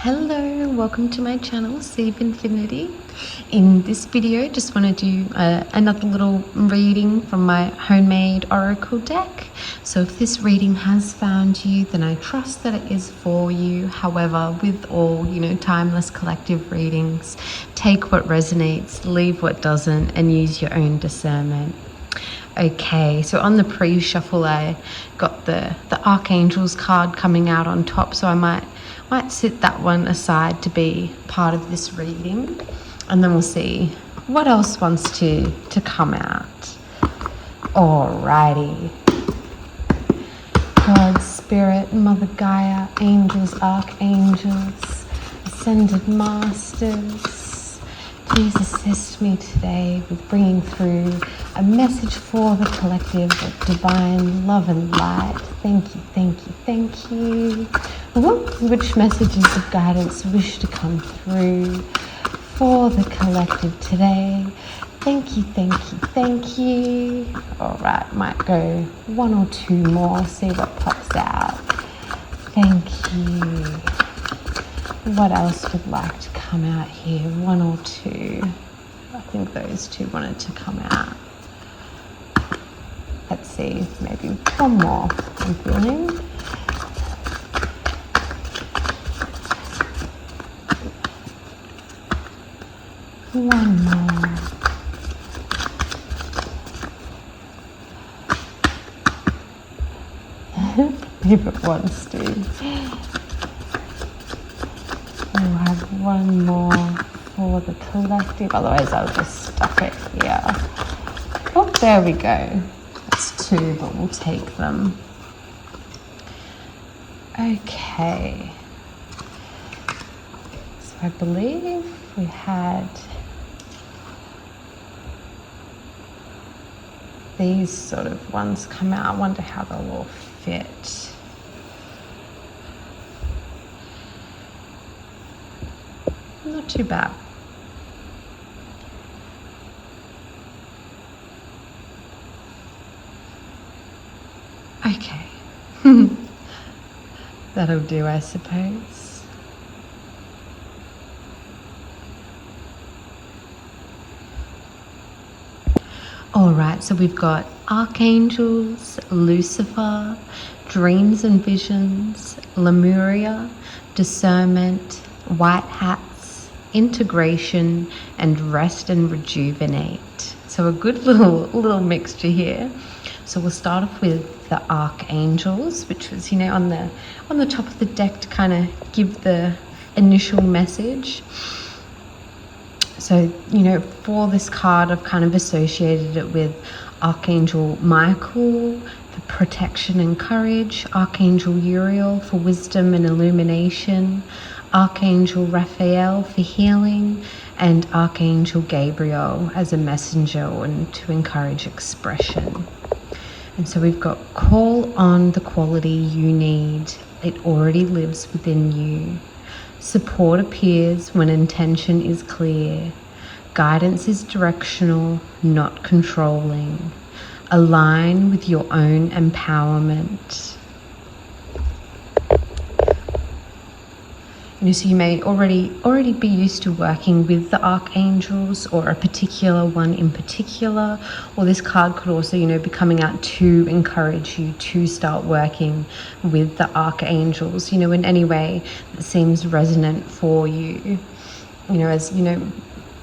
Hello, welcome to my channel, Sea of Infinity. In this video, just want to do another little reading from my homemade oracle deck. So if this reading has found you, then I trust that it is for you. However, with all, timeless collective readings, take what resonates, leave what doesn't, and use your own discernment. Okay, so on the pre-shuffle, I got the Archangels card coming out on top, so I might sit that one aside to be part of this reading, and then we'll see what else wants to come out. Alrighty. God, Spirit, Mother Gaia, angels, archangels, ascended masters, please assist me today with bringing through a message for the collective of divine love and light. Thank you, thank you, thank you. Which messages of guidance wish to come through for the collective today? Thank you, thank you, thank you. All right, might go one or two more, see what pops out. Thank you. What else would like to come out here? One or two. I think those two wanted to come out. Let's see, maybe one more, I'm feeling. One more. If it wants to. We'll have one more for the collective, otherwise I'll just stuck it here. Oh, there we go. That's two, but we'll take them. Okay. So I believe we had these sort of ones come out. I wonder how they'll all fit. Not too bad. Okay. That'll do, I suppose. Alright, so we've got Archangels, Lucifer, Dreams and Visions, Lemuria, Discernment, White Hats, Integration, and Rest and Rejuvenate. So a good little mixture here. So we'll start off with the Archangels, which was, on the top of the deck to kind of give the initial message. So, for this card, I've kind of associated it with Archangel Michael for protection and courage, Archangel Uriel for wisdom and illumination, Archangel Raphael for healing, and Archangel Gabriel as a messenger and to encourage expression. And so we've got call on the quality you need. It already lives within you. Support appears when intention is clear. Guidance is directional, not controlling. Align with your own empowerment. So you may already be used to working with the archangels, or a particular one in particular, or this card could also, be coming out to encourage you to start working with the archangels, in any way that seems resonant for you. As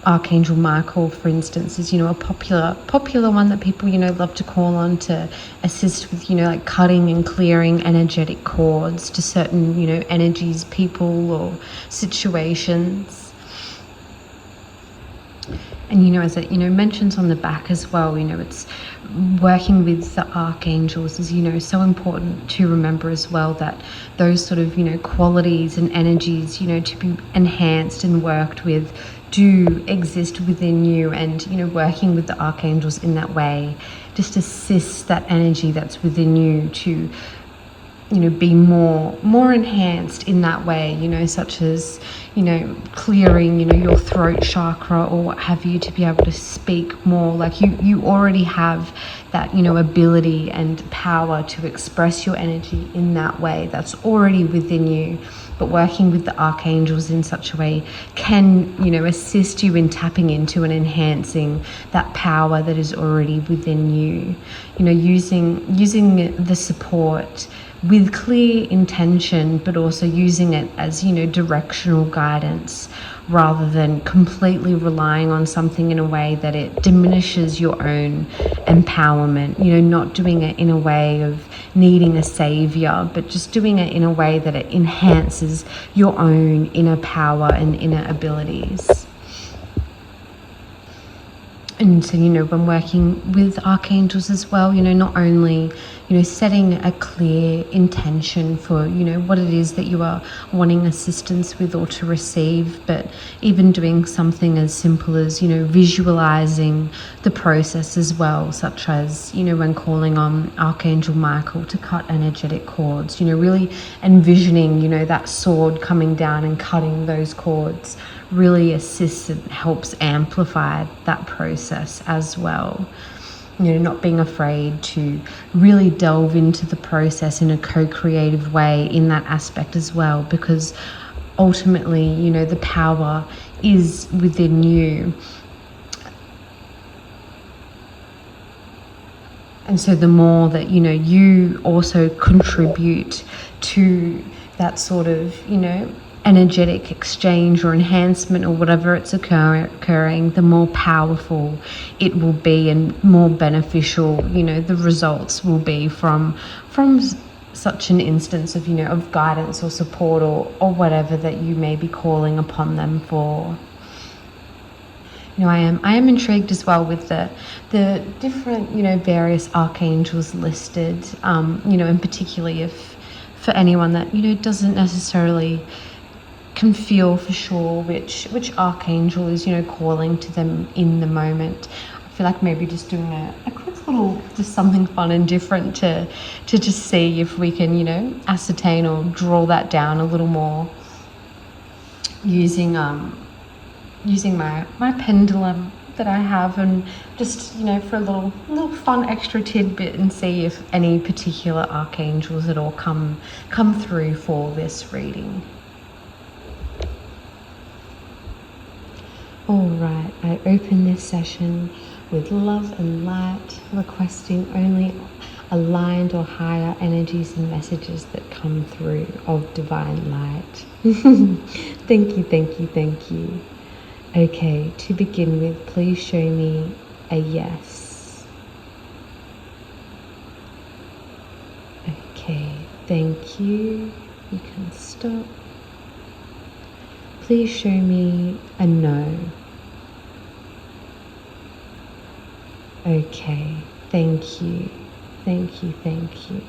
Archangel Michael, for instance, is a popular one that people love to call on to assist with like cutting and clearing energetic cords to certain energies, people, or situations. And as it mentions on the back as well, it's working with the archangels is so important to remember as well, that those sort of qualities and energies to be enhanced and worked with do exist within you, and working with the archangels in that way just assists that energy that's within you to be more enhanced in that way, such as clearing your throat chakra or what have you, to be able to speak more. Like you already have that ability and power to express your energy in that way. That's already within you. but working with the archangels in such a way can, you know, assist you in tapping into and enhancing that power that is already within you. You know, using the support with clear intention, but also using it as, you know, directional guidance, rather than completely relying on something in a way that it diminishes your own empowerment. You know, not doing it in a way of needing a savior, but just doing it in a way that it enhances your own inner power and inner abilities. And so, you know, when working with archangels as well, you know, not only, you know, setting a clear intention for, you know, what it is that you are wanting assistance with or to receive, but even doing something as simple as, you know, visualizing the process as well, such as, you know, when calling on Archangel Michael to cut energetic cords, you know, really envisioning, you know, that sword coming down and cutting those cords really assists and helps amplify that process as well. You know, not being afraid to really delve into the process in a co-creative way in that aspect as well, because ultimately, you know, the power is within you. And so the more that, you know, you also contribute to that sort of, you know, energetic exchange or enhancement or whatever it's occurring, the more powerful it will be and more beneficial, you know, the results will be from such an instance of, you know, of guidance or support or whatever that you may be calling upon them for. You know, I am intrigued as well with the different, you know, various archangels listed, you know, and particularly if for anyone that, you know, doesn't necessarily can feel for sure which archangel is, you know, calling to them in the moment. I feel like maybe just doing a quick little, just something fun and different to just see if we can, you know, ascertain or draw that down a little more using my pendulum that I have, and just, you know, for a little fun extra tidbit, and see if any particular archangels at all come through for this reading. Alright, I open this session with love and light, requesting only aligned or higher energies and messages that come through of divine light. Thank you, thank you, thank you. Okay, to begin with, please show me a yes. Okay, thank you. You can stop. Please show me a no. Okay, thank you, thank you, thank you.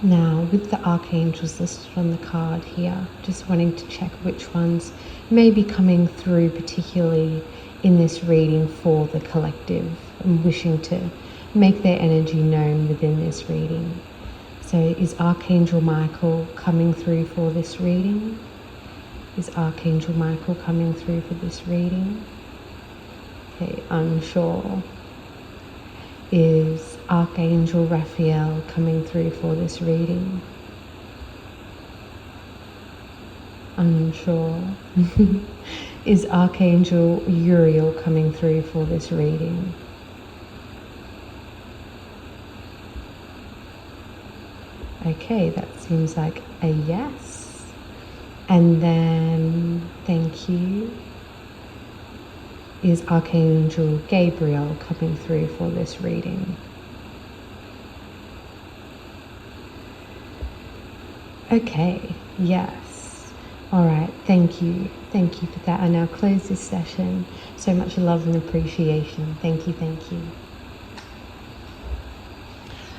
Now, with the archangels listed on the card here, just wanting to check which ones may be coming through, particularly in this reading for the collective, and wishing to make their energy known within this reading. So is Archangel Michael coming through for this reading? Is Archangel Michael coming through for this reading? Okay, unsure. Is Archangel Raphael coming through for this reading? Unsure. Is Archangel Uriel coming through for this reading? Okay, that seems like a yes. And then, thank you. Is Archangel Gabriel coming through for this reading? Okay, yes. All right, thank you. Thank you for that. I now close this session. So much love and appreciation. Thank you, thank you.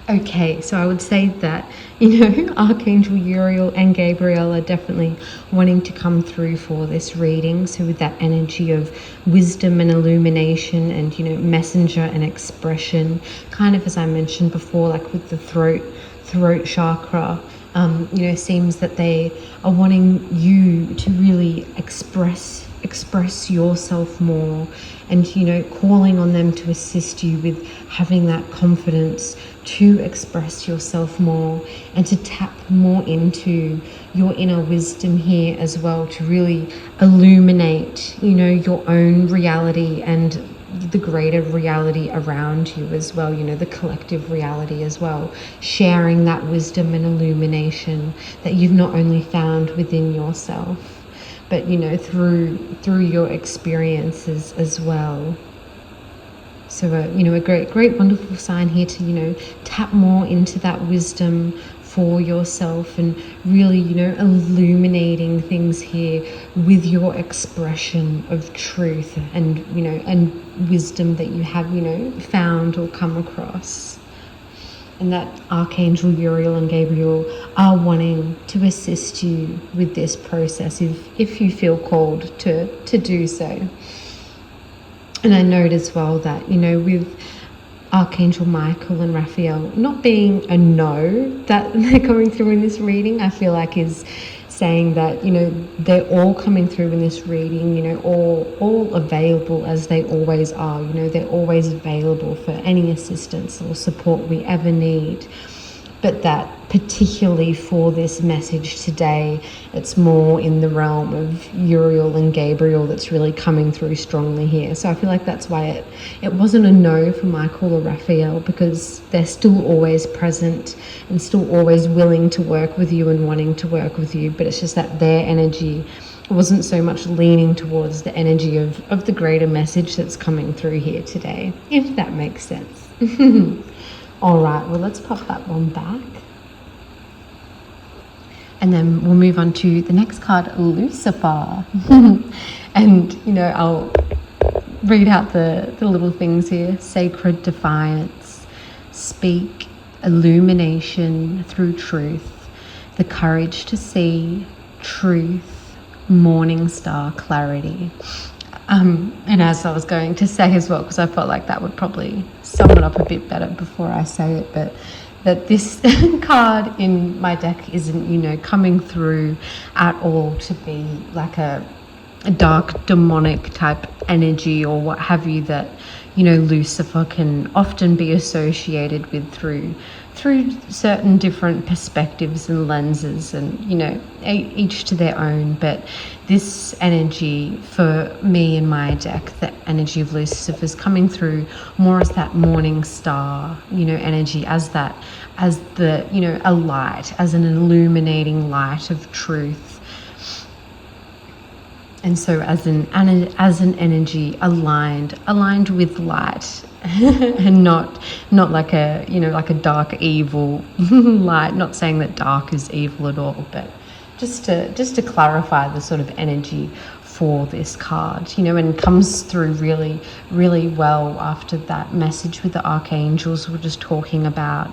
Okay, so I would say that, you know, Archangel Uriel and Gabriel are definitely wanting to come through for this reading. So with that energy of wisdom and illumination and, you know, messenger and expression, kind of as I mentioned before, like with the throat chakra, you know, seems that they are wanting you to really express express yourself more, and calling on them to assist you with having that confidence to express yourself more and to tap more into your inner wisdom here as well, to really illuminate your own reality and the greater reality around you as well, the collective reality as well, sharing that wisdom and illumination that you've not only found within yourself, but through your experiences as well. So a great wonderful sign here to tap more into that wisdom for yourself, and really illuminating things here with your expression of truth and and wisdom that you have found or come across. And that Archangel Uriel and Gabriel are wanting to assist you with this process if you feel called to do so. And I note as well that, with Archangel Michael and Raphael not being a no that they're coming through in this reading, I feel like is saying that, they're all coming through in this reading, all available as they always are. They're always available for any assistance or support we ever need. But that particularly for this message today, it's more in the realm of Uriel and Gabriel that's really coming through strongly here. So I feel like that's why it wasn't a no for Michael or Raphael, because they're still always present and still always willing to work with you and wanting to work with you. But it's just that their energy wasn't so much leaning towards the energy of the greater message that's coming through here today, if that makes sense. All right, well, let's pop that one back. And then we'll move on to the next card, Lucifer. And, I'll read out the little things here. Sacred defiance, speak, illumination through truth, the courage to see, truth, morning star clarity. And as I was going to say as well, because I felt like that would probably sum it up a bit better before I say it, but that this card in my deck isn't, coming through at all to be like a dark demonic type energy or what have you that, Lucifer can often be associated with through certain different perspectives and lenses, and each to their own. But this energy for me in my deck, the energy of Lucifer, is coming through more as that morning star energy, as the a light, as an illuminating light of truth. And so as an energy aligned with light, and not like a dark evil light. Not saying that dark is evil at all, but just to clarify the sort of energy for this card, and comes through really, really well after that message with the archangels we're just talking about,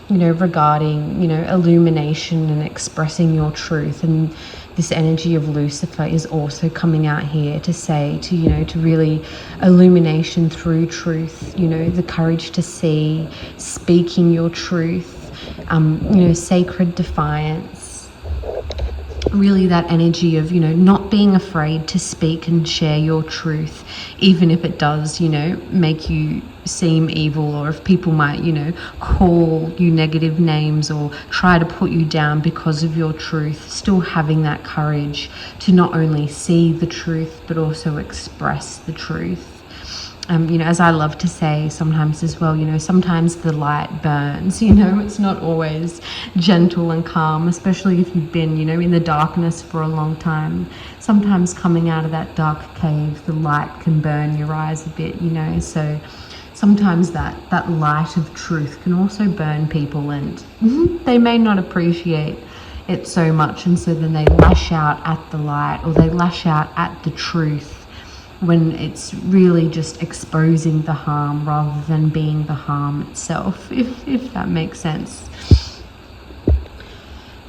regarding, illumination and expressing your truth. And this energy of Lucifer is also coming out here to say to really illumination through truth, the courage to see, speaking your truth, sacred defiance. Really that energy of, not being afraid to speak and share your truth, even if it does, make you seem evil, or if people might, call you negative names or try to put you down because of your truth. Still having that courage to not only see the truth, but also express the truth. As I love to say sometimes as well, sometimes the light burns, it's not always gentle and calm, especially if you've been, in the darkness for a long time. Sometimes coming out of that dark cave, the light can burn your eyes a bit, so sometimes that light of truth can also burn people, and they may not appreciate it so much, and so then they lash out at the light, or they lash out at the truth, when it's really just exposing the harm rather than being the harm itself, if that makes sense.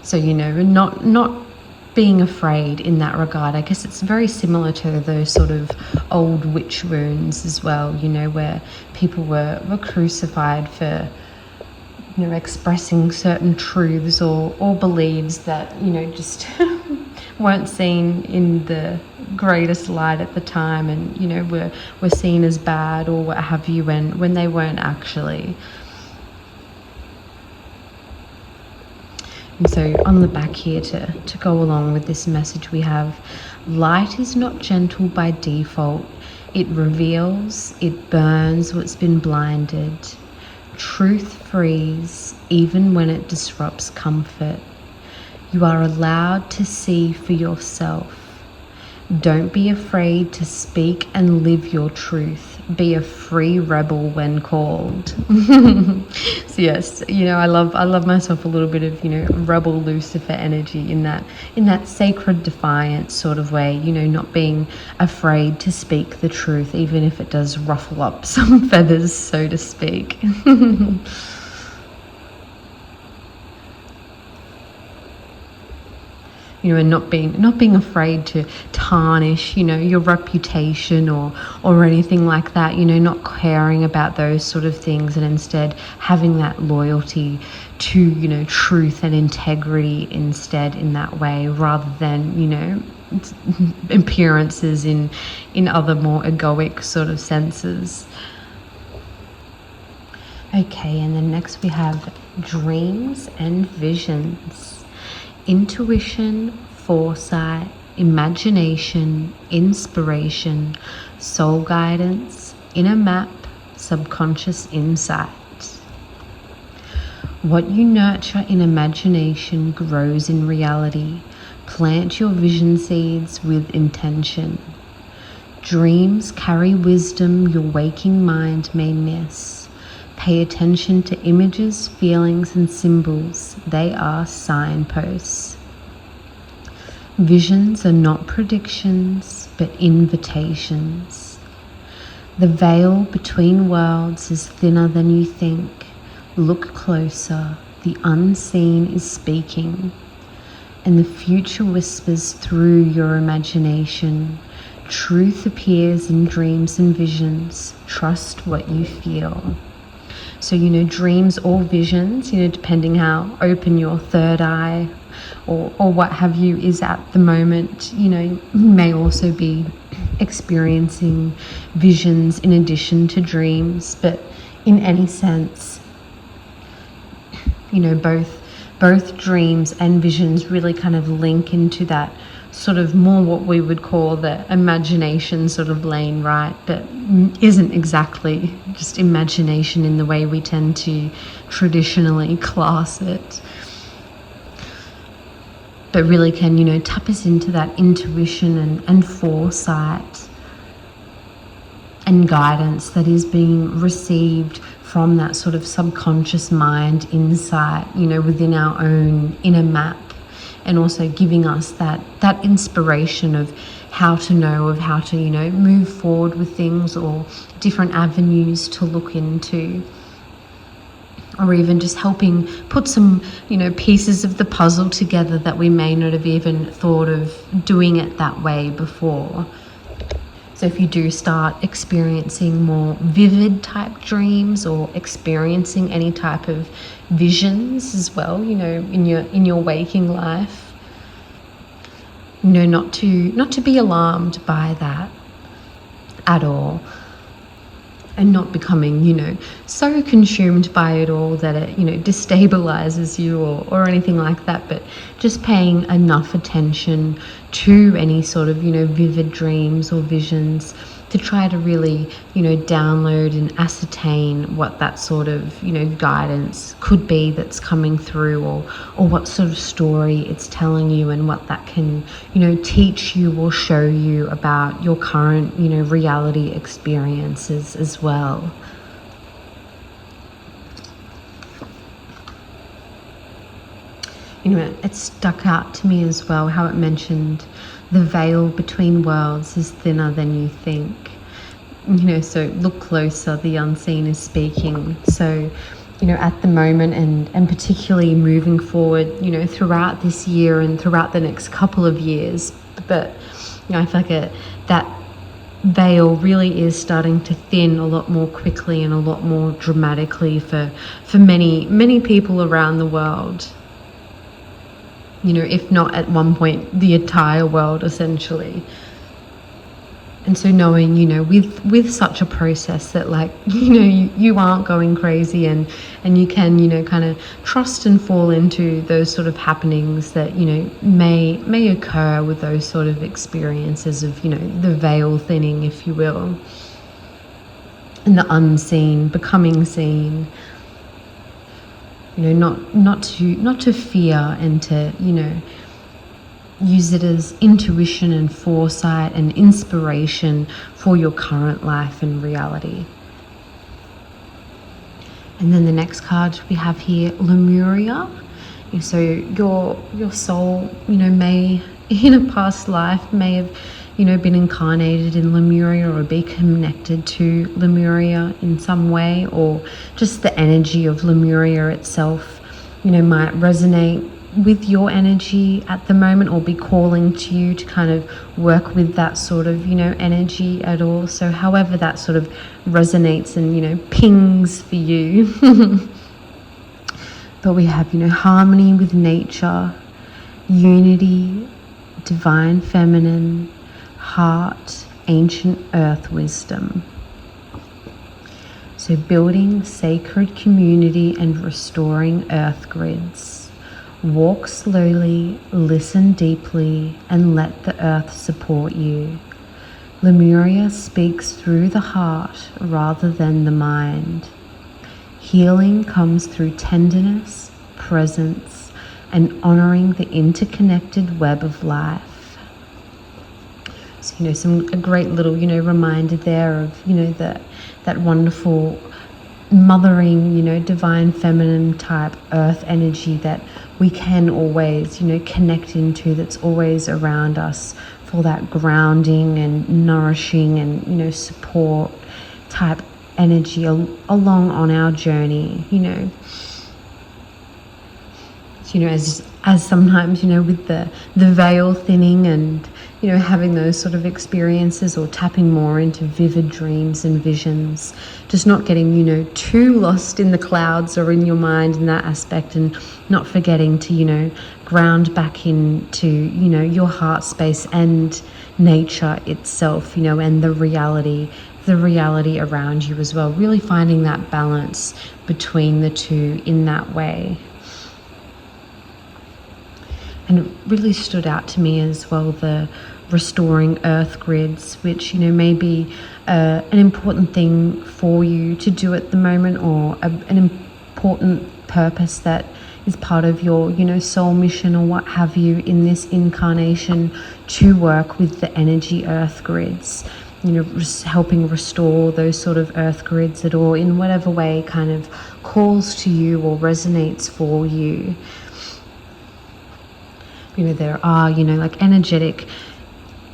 So, not being afraid in that regard. I guess it's very similar to those sort of old witch wounds as well, where people were crucified for, expressing certain truths or beliefs that, just weren't seen in the greatest light at the time, and were seen as bad or what have you, when they weren't actually. And so on the back here, to go along with this message, we have: light is not gentle by default. It reveals, it burns what's been blinded. Truth frees even when it disrupts comfort. You are allowed to see for yourself. Don't be afraid to speak and live your truth. Be a free rebel when called. So yes, I love myself a little bit of rebel Lucifer energy in that sacred defiance sort of way. Not being afraid to speak the truth, even if it does ruffle up some feathers, so to speak. And not being afraid to tarnish, your reputation or anything like that, not caring about those sort of things, and instead having that loyalty to, truth and integrity instead in that way, rather than, appearances in other more egoic sort of senses. Okay, and then next we have dreams and visions. Intuition, foresight, imagination, inspiration, soul guidance, inner map, subconscious insight. What you nurture in imagination grows in reality. Plant your vision seeds with intention. Dreams carry wisdom your waking mind may miss. Pay attention to images, feelings, and symbols. They are signposts. Visions are not predictions, but invitations. The veil between worlds is thinner than you think. Look closer. The unseen is speaking, and the future whispers through your imagination. Truth appears in dreams and visions. Trust what you feel. So, dreams or visions, depending how open your third eye or what have you is at the moment, you may also be experiencing visions in addition to dreams. But in any sense, both dreams and visions really kind of link into that sort of more what we would call the imagination sort of lane, right? But isn't exactly just imagination in the way we tend to traditionally class it. But really can, tap us into that intuition and foresight and guidance that is being received from that sort of subconscious mind insight, within our own inner map. And also giving us that inspiration of how to move forward with things, or different avenues to look into, or even just helping put some pieces of the puzzle together that we may not have even thought of doing it that way before. So if you do start experiencing more vivid type dreams, or experiencing any type of visions as well, in your waking life, not to be alarmed by that at all, and not becoming so consumed by it all that it destabilizes you or anything like that, but just paying enough attention to any sort of vivid dreams or visions to try to really download and ascertain what that sort of guidance could be that's coming through, or what sort of story it's telling you, and what that can teach you or show you about your current reality experiences as well. It stuck out to me as well how it mentioned the veil between worlds is thinner than you think. So look closer, the unseen is speaking. So, at the moment, and particularly moving forward, throughout this year and throughout the next couple of years. But, I feel like that veil really is starting to thin a lot more quickly and a lot more dramatically for many, many people around the world. if not at one point the entire world, essentially. And so knowing, with such a process that, like, you aren't going crazy, and you can, kind of trust and fall into those sort of happenings that, may occur with those sort of experiences of, the veil thinning, if you will, and the unseen becoming seen. Not to fear, and to, use it as intuition and foresight and inspiration for your current life and reality. And then the next card we have here, Lemuria. So your soul, may, in a past life, may have, been incarnated in Lemuria, or be connected to Lemuria in some way, or just the energy of Lemuria itself, might resonate with your energy at the moment, or be calling to you to kind of work with that sort of, energy at all. So however that sort of resonates and, pings for you. But we have, harmony with nature, unity, divine feminine, heart, ancient earth wisdom. So building sacred community and restoring earth grids. Walk slowly, listen deeply, and let the earth support you. Lemuria speaks through the heart rather than the mind. Healing comes through tenderness, presence, and honoring the interconnected web of life. So, a great little, reminder there of, that wonderful mothering, divine feminine type earth energy that we can always, connect into, that's always around us for that grounding and nourishing and, support type energy along on our journey, as sometimes, with the veil thinning and, having those sort of experiences, or tapping more into vivid dreams and visions, just not getting, too lost in the clouds or in your mind in that aspect, and not forgetting to, ground back into, your heart space and nature itself, and the reality around you as well. Really finding that balance between the two in that way. And it really stood out to me as well, the restoring earth grids, which, may be an important thing for you to do at the moment, or an important purpose that is part of your, soul mission or what have you in this incarnation, to work with the energy earth grids, helping restore those sort of earth grids at all, in whatever way kind of calls to you or resonates for you. There are, like energetic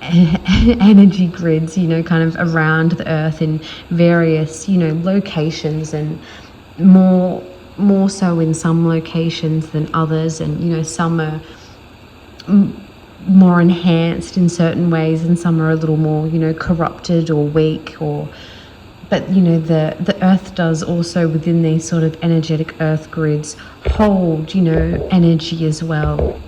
energy grids, kind of around the earth in various, locations, and more so in some locations than others, and, some are more enhanced in certain ways, and some are a little more, corrupted or weak, but the earth does also, within these sort of energetic earth grids, hold, energy as well.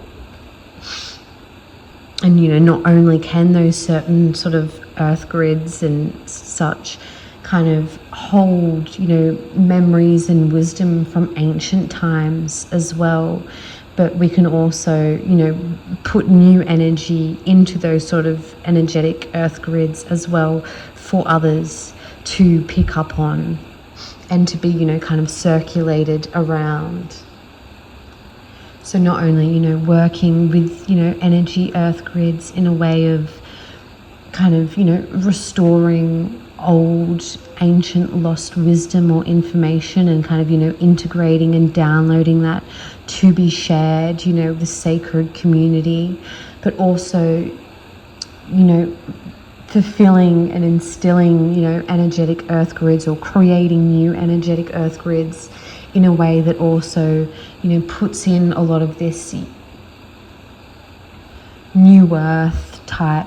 And, not only can those certain sort of earth grids and such kind of hold, memories and wisdom from ancient times as well, but we can also, put new energy into those sort of energetic earth grids as well, for others to pick up on and to be, kind of circulated around. So not only, working with, energy earth grids in a way of kind of, restoring old, ancient, lost wisdom or information, and kind of, integrating and downloading that to be shared, with sacred community, but also, fulfilling and instilling, energetic earth grids, or creating new energetic earth grids in a way that also, puts in a lot of this new earth type,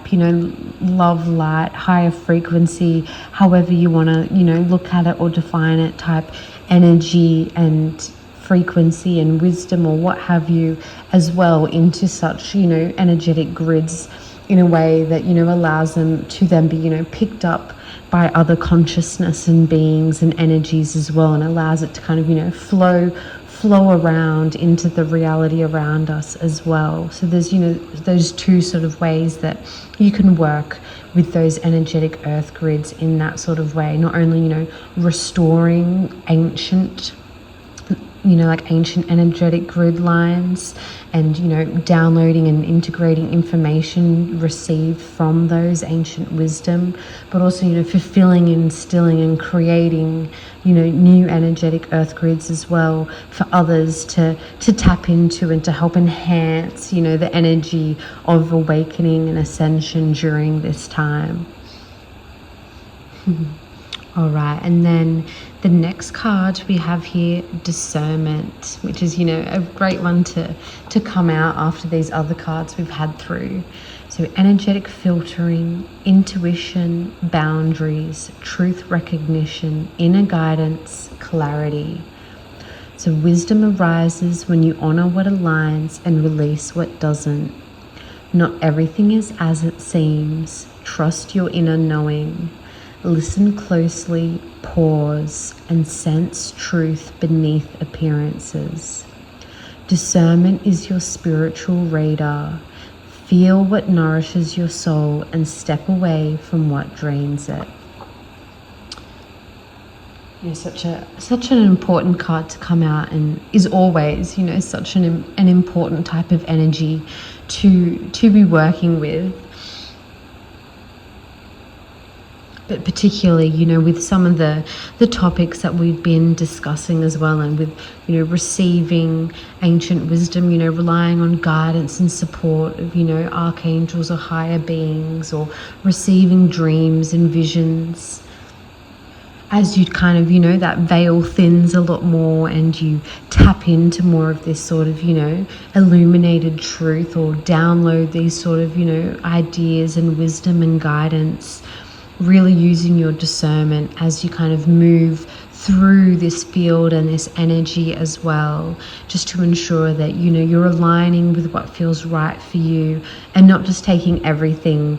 love, light, higher frequency, however you want to, look at it or define it, type energy and frequency and wisdom or what have you as well into such, energetic grids in a way that, allows them to then be, picked up by other consciousness and beings and energies as well, and allows it to kind of, flow around into the reality around us as well. So there's, those two sort of ways that you can work with those energetic earth grids in that sort of way. Not only, restoring ancient, like ancient energetic grid lines and, downloading and integrating information received from those ancient wisdom, but also, fulfilling, instilling and creating, new energetic earth grids as well for others to tap into and to help enhance, the energy of awakening and ascension during this time. All right, and then the next card we have here, discernment, which is, a great one to come out after these other cards we've had through. So energetic filtering, intuition, boundaries, truth recognition, inner guidance, clarity. So wisdom arises when you honor what aligns and release what doesn't. Not everything is as it seems. Trust your inner knowing. Listen closely, pause, and sense truth beneath appearances. Discernment is your spiritual radar. Feel what nourishes your soul and step away from what drains it. Such an important card to come out, and is always, such an important type of energy to be working with. But particularly, with some of the topics that we've been discussing as well, and with, receiving ancient wisdom, relying on guidance and support of, archangels or higher beings, or receiving dreams and visions. As you kind of, that veil thins a lot more and you tap into more of this sort of, illuminated truth, or download these sort of, ideas and wisdom and guidance, really using your discernment as you kind of move through this field and this energy as well, just to ensure that, you're aligning with what feels right for you and not just taking everything,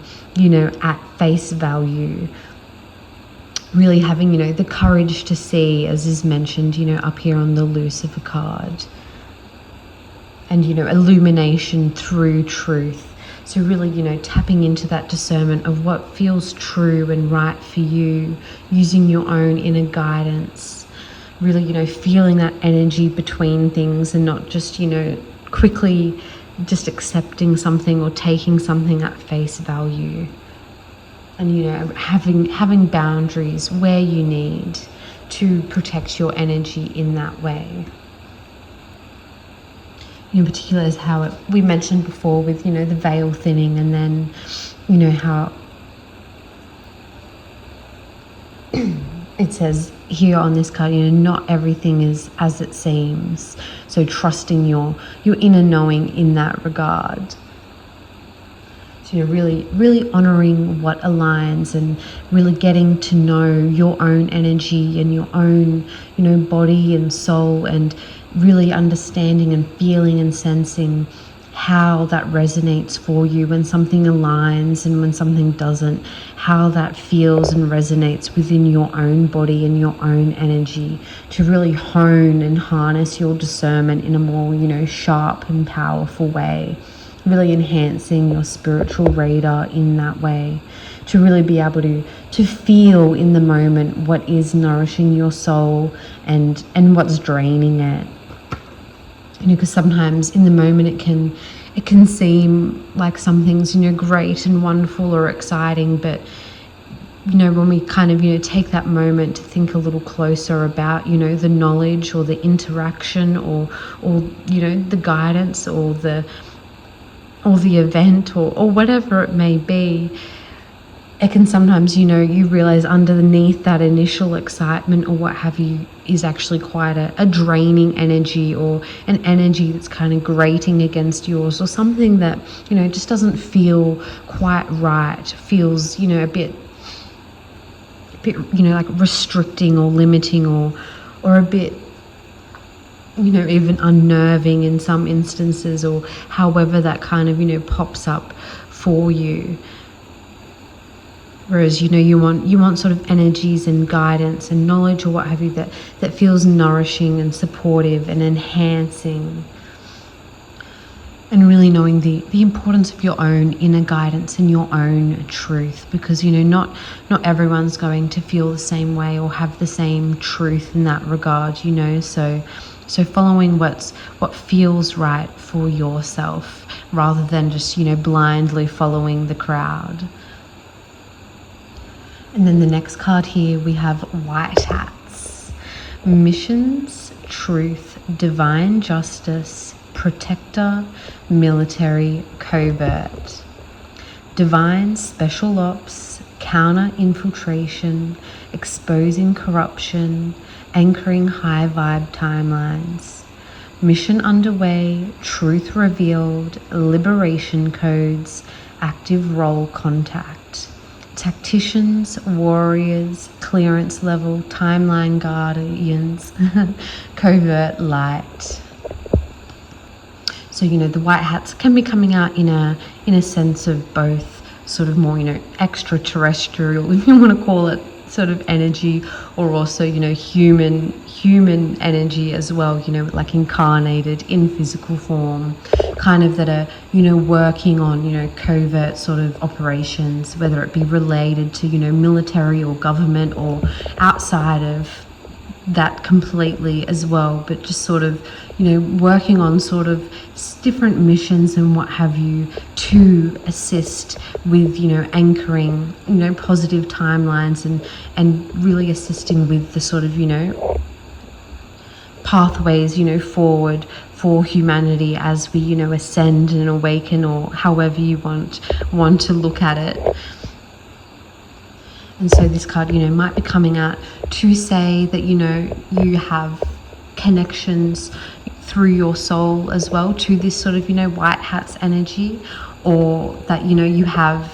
at face value. Really having, the courage to see, as is mentioned, up here on the Lucifer card. And, illumination through truth. So really, tapping into that discernment of what feels true and right for you, using your own inner guidance. Really, feeling that energy between things and not just, quickly just accepting something or taking something at face value. And, having boundaries where you need to protect your energy in that way. In particular, is how we mentioned before with, the veil thinning, and then, how it says here on this card, not everything is as it seems. So trusting your inner knowing in that regard. So really honoring what aligns, and really getting to know your own energy and your own, body and soul, and really understanding and feeling and sensing how that resonates for you when something aligns and when something doesn't, how that feels and resonates within your own body and your own energy, to really hone and harness your discernment in a more, sharp and powerful way. Really enhancing your spiritual radar in that way, to really be able to feel in the moment what is nourishing your soul and what's draining it. Because sometimes in the moment it can seem like something's, great and wonderful or exciting, but when we kind of, take that moment to think a little closer about, the knowledge or the interaction or the guidance or the event or whatever it may be, it can sometimes, you realize underneath that initial excitement or what have you is actually quite a draining energy, or an energy that's kind of grating against yours, or something that, just doesn't feel quite right, feels, a bit, like restricting or limiting or a bit even unnerving in some instances, or however that kind of, pops up for you. Whereas, you want sort of energies and guidance and knowledge or what have you that feels nourishing and supportive and enhancing. And really knowing the importance of your own inner guidance and your own truth, because not everyone's going to feel the same way or have the same truth in that regard. So following what feels right for yourself, rather than just blindly following the crowd. And then the next card here, we have white hats. Missions, truth, divine justice, protector, military, covert. Divine special ops, counter infiltration, exposing corruption, anchoring high vibe timelines. Mission underway, truth revealed, liberation codes, active role contact. Tacticians, warriors, clearance level, timeline guardians, covert light. So, the white hats can be coming out in a sense of both sort of more, extraterrestrial, if you want to call it, sort of energy, or also, human energy as well, like incarnated in physical form, kind of that are, working on, covert sort of operations, whether it be related to, military or government or outside of that completely as well, but just sort of, working on sort of different missions and what have you to assist with, anchoring, positive timelines and really assisting with the sort of, pathways, forward for humanity as we, ascend and awaken, or however you want to look at it. And so this card, might be coming out to say that, you have connections through your soul as well to this sort of, white hats energy, or that, you have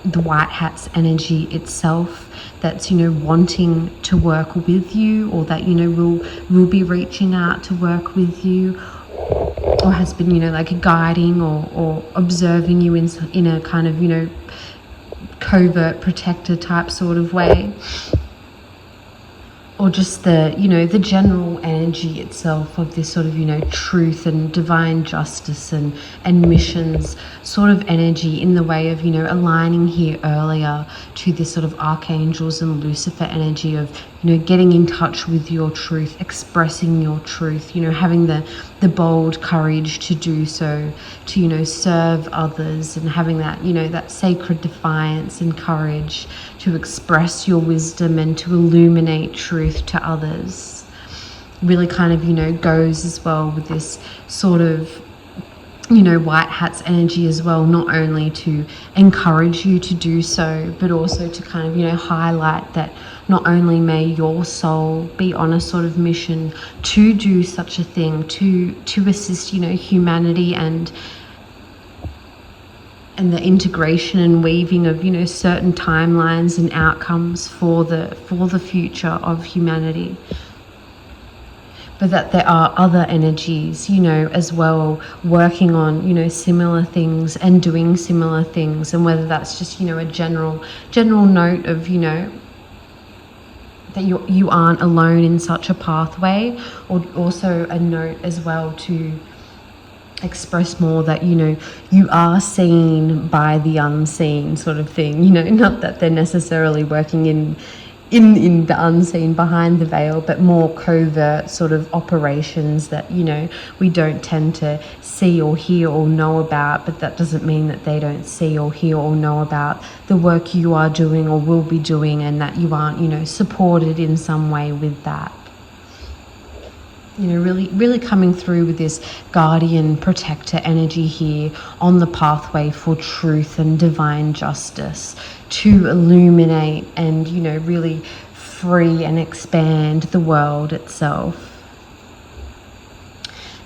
the white hats energy itself that's, wanting to work with you, or that, will be reaching out to work with you, or has been, like guiding or observing you in a kind of, covert protector type sort of way. Or just the, the general energy itself of this sort of, truth and divine justice and missions sort of energy, in the way of, aligning here earlier to this sort of archangels and Lucifer energy of, getting in touch with your truth, expressing your truth, having the bold courage to do so, to, serve others, and having that, that sacred defiance and courage to express your wisdom and to illuminate truth to others. Really kind of, goes as well with this sort of, white hats energy as well, not only to encourage you to do so, but also to kind of, highlight that not only may your soul be on a sort of mission to do such a thing, to assist, humanity and the integration and weaving of, certain timelines and outcomes for the future of humanity, but that there are other energies, as well, working on, similar things and doing similar things. And whether that's just, a general note of, that you aren't alone in such a pathway, or also a note as well to express more that, you are seen by the unseen sort of thing, not that they're necessarily working in the unseen behind the veil, but more covert sort of operations that, we don't tend to see or hear or know about, but that doesn't mean that they don't see or hear or know about the work you are doing or will be doing, and that you aren't, supported in some way with that. Really coming through with this guardian protector energy here on the pathway for truth and divine justice, to illuminate and, really free and expand the world itself.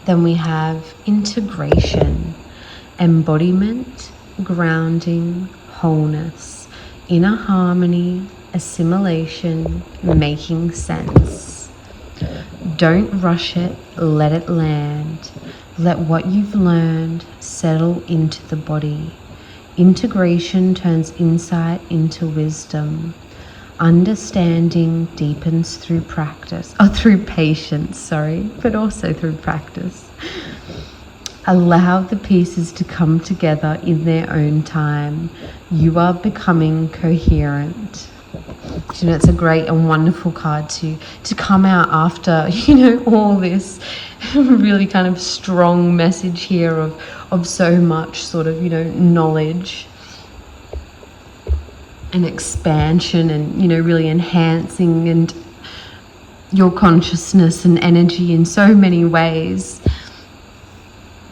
Then we have integration, embodiment, grounding, wholeness, inner harmony, assimilation, making sense. Don't rush it, let it land. Let what you've learned settle into the body. Integration turns insight into wisdom. Understanding deepens through practice, through patience, but also through practice. Allow the pieces to come together in their own time. You are becoming coherent. It's a great and wonderful card to come out after, all this really kind of strong message here of so much sort of, knowledge and expansion and, really enhancing and your consciousness and energy in so many ways.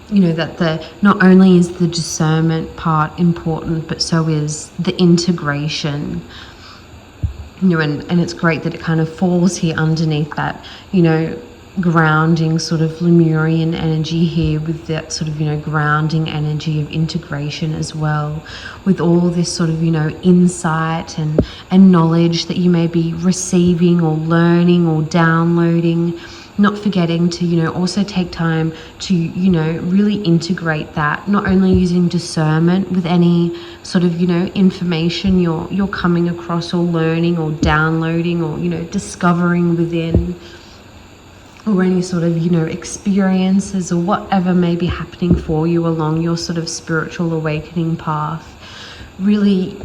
That not only is the discernment part important, but so is the integration. And it's great that it kind of falls here underneath that, grounding sort of Lemurian energy here, with that sort of, grounding energy of integration as well, with all this sort of, insight and knowledge that you may be receiving or learning or downloading. Not forgetting to, also take time to, really integrate that, not only using discernment with any sort of, information you're coming across or learning or downloading or, discovering within, or any sort of, experiences or whatever may be happening for you along your sort of spiritual awakening path. Really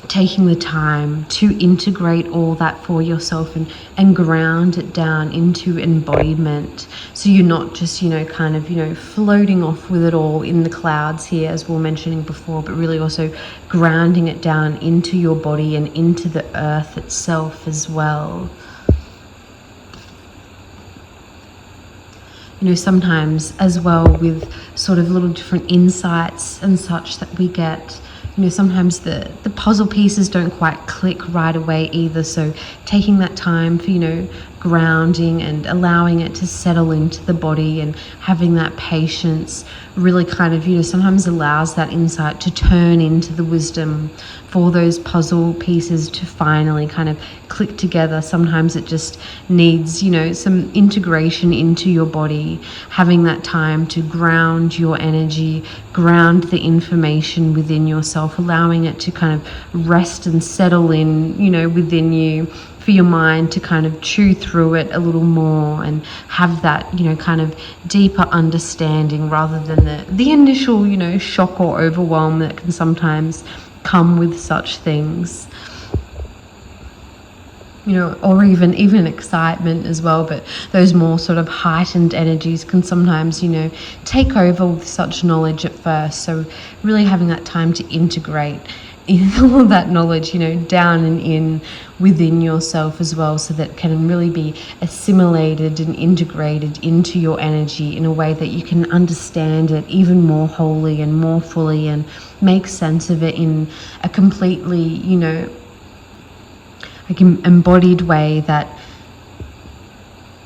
taking the time to integrate all that for yourself and ground it down into embodiment, so you're not just floating off with it all in the clouds here, as we were mentioning before, but really also grounding it down into your body and into the earth itself as well. Sometimes as well, with sort of little different insights and such that we get, sometimes the puzzle pieces don't quite click right away either. So taking that time for, grounding and allowing it to settle into the body and having that patience really kind of, sometimes allows that insight to turn into the wisdom for those puzzle pieces to finally kind of click together. Sometimes it just needs, some integration into your body, having that time to ground your energy, ground the information within yourself, allowing it to kind of rest and settle in, within you, for your mind to kind of chew through it a little more and have that, kind of deeper understanding, rather than the initial, shock or overwhelm that can sometimes come with such things. Or even excitement as well, but those more sort of heightened energies can sometimes, take over with such knowledge at first. So really having that time to integrate all that knowledge, down and in within yourself as well, so that can really be assimilated and integrated into your energy in a way that you can understand it even more wholly and more fully and make sense of it in a completely, like embodied way that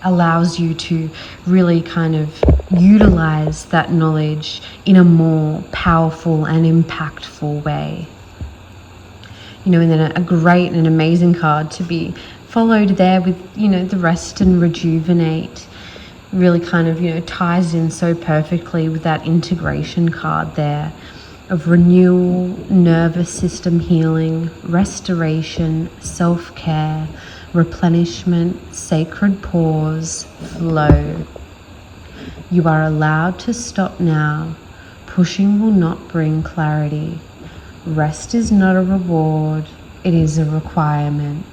allows you to really kind of utilize that knowledge in a more powerful and impactful way. And then a great and amazing card to be followed there with, the rest and rejuvenate, really kind of, ties in so perfectly with that integration card there of renewal, nervous system healing, restoration, self-care, replenishment, sacred pause, flow. You are allowed to stop now. Pushing will not bring clarity. Rest is not a reward, it is a requirement.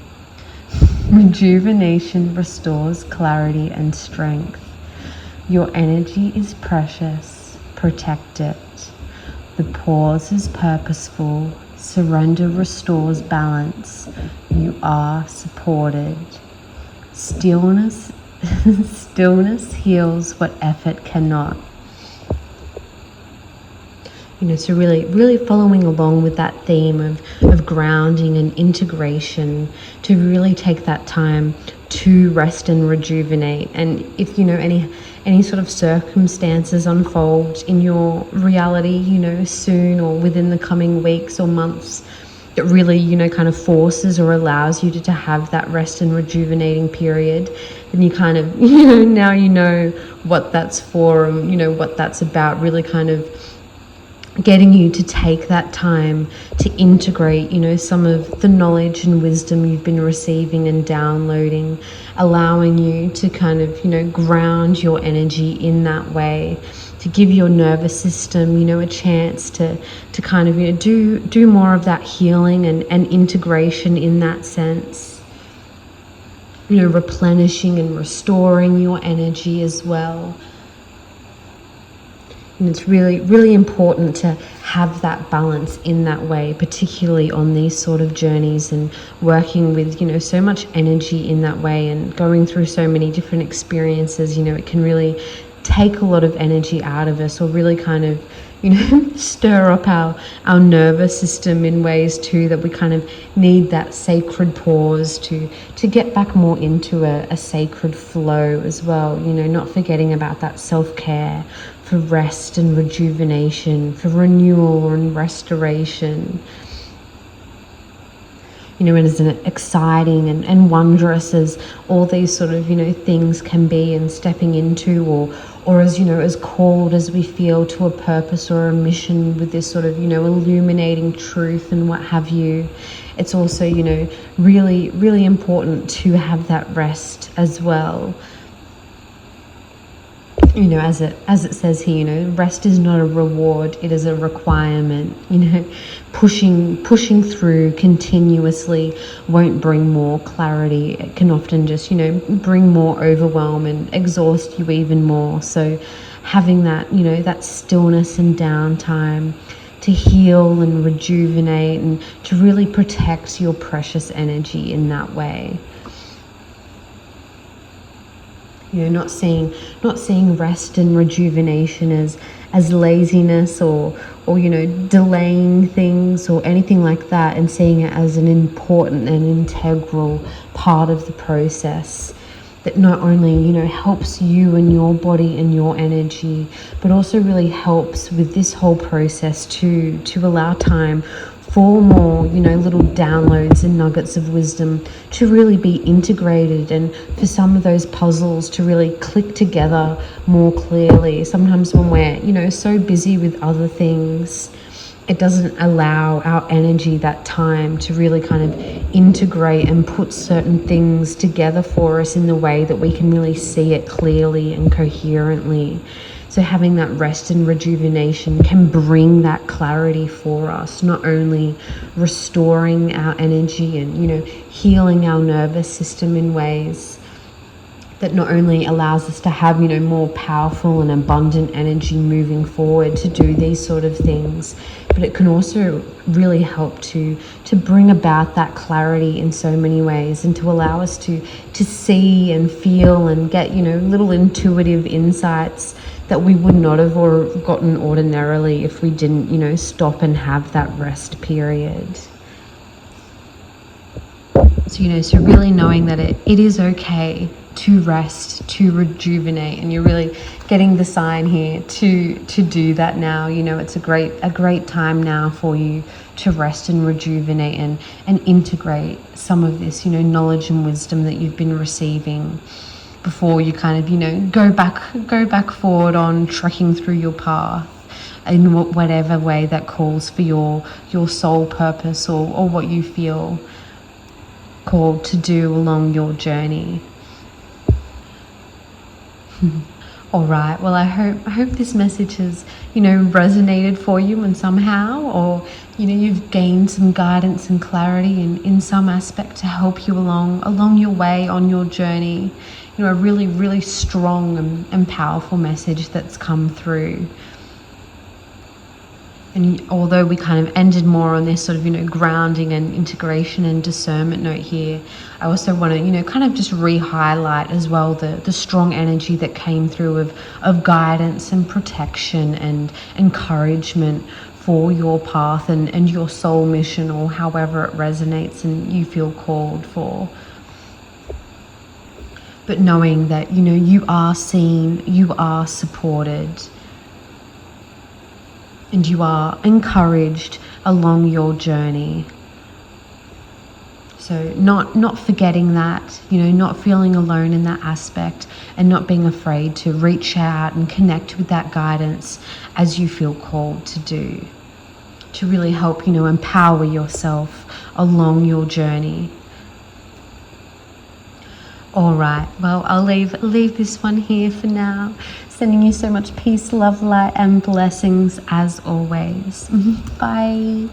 Rejuvenation restores clarity and strength. Your energy is precious, protect it. The pause is purposeful, surrender restores balance. You are supported. Stillness heals what effort cannot. So really following along with that theme of grounding and integration, to really take that time to rest and rejuvenate. And if, any sort of circumstances unfold in your reality, soon or within the coming weeks or months, that really, kind of forces or allows you to have that rest and rejuvenating period, then you kind of, now you know what that's for, and what that's about, really kind of getting you to take that time to integrate, some of the knowledge and wisdom you've been receiving and downloading, allowing you to kind of, ground your energy in that way, to give your nervous system, a chance to kind of, do more of that healing and integration in that sense, replenishing and restoring your energy as well. And it's really, really important to have that balance in that way, particularly on these sort of journeys and working with, so much energy in that way and going through so many different experiences. It can really take a lot of energy out of us, or really kind of, stir up our nervous system in ways too, that we kind of need that sacred pause to get back more into a sacred flow as well, not forgetting about that self-care, for rest and rejuvenation, for renewal and restoration. And as exciting and wondrous as all these sort of, things can be, and stepping into, or as, as called as we feel to a purpose or a mission with this sort of, illuminating truth and what have you, it's also, really, really important to have that rest as well. As it says here, rest is not a reward, it is a requirement. Pushing through continuously won't bring more clarity. It can often just, bring more overwhelm and exhaust you even more. So having that, that stillness and downtime to heal and rejuvenate and to really protect your precious energy in that way. Not seeing rest and rejuvenation as laziness or delaying things or anything like that, and seeing it as an important and integral part of the process that not only, helps you and your body and your energy, but also really helps with this whole process to allow time for more, little downloads and nuggets of wisdom to really be integrated, and for some of those puzzles to really click together more clearly. Sometimes when we're, so busy with other things, it doesn't allow our energy that time to really kind of integrate and put certain things together for us in the way that we can really see it clearly and coherently. So having that rest and rejuvenation can bring that clarity for us, not only restoring our energy and, healing our nervous system in ways that not only allows us to have, more powerful and abundant energy moving forward to do these sort of things, but it can also really help to bring about that clarity in so many ways, and to allow us to see and feel and get, little intuitive insights that we would not have gotten ordinarily if we didn't, stop and have that rest period. So, so really knowing that it is okay to rest, to rejuvenate, and you're really getting the sign here to do that now. It's a great time now for you to rest and rejuvenate and integrate some of this, knowledge and wisdom that you've been receiving before you kind of, go back forward on trekking through your path in whatever way that calls for your soul purpose or what you feel called to do along your journey. All right, well, I hope this message has, resonated for you in somehow, or, you've gained some guidance and clarity in some aspect to help you along your way on your journey. A really, really strong and powerful message that's come through. And although we kind of ended more on this sort of, grounding and integration and discernment note here, I also want to, kind of just re-highlight as well the strong energy that came through of guidance and protection and encouragement for your path and your soul mission, or however it resonates and you feel called for. But knowing that, you are seen, you are supported, and you are encouraged along your journey. So not forgetting that, not feeling alone in that aspect, and not being afraid to reach out and connect with that guidance as you feel called to do, to really help, empower yourself along your journey. All right, well, I'll leave this one here for now. Sending you so much peace, love, light, and blessings as always. Bye.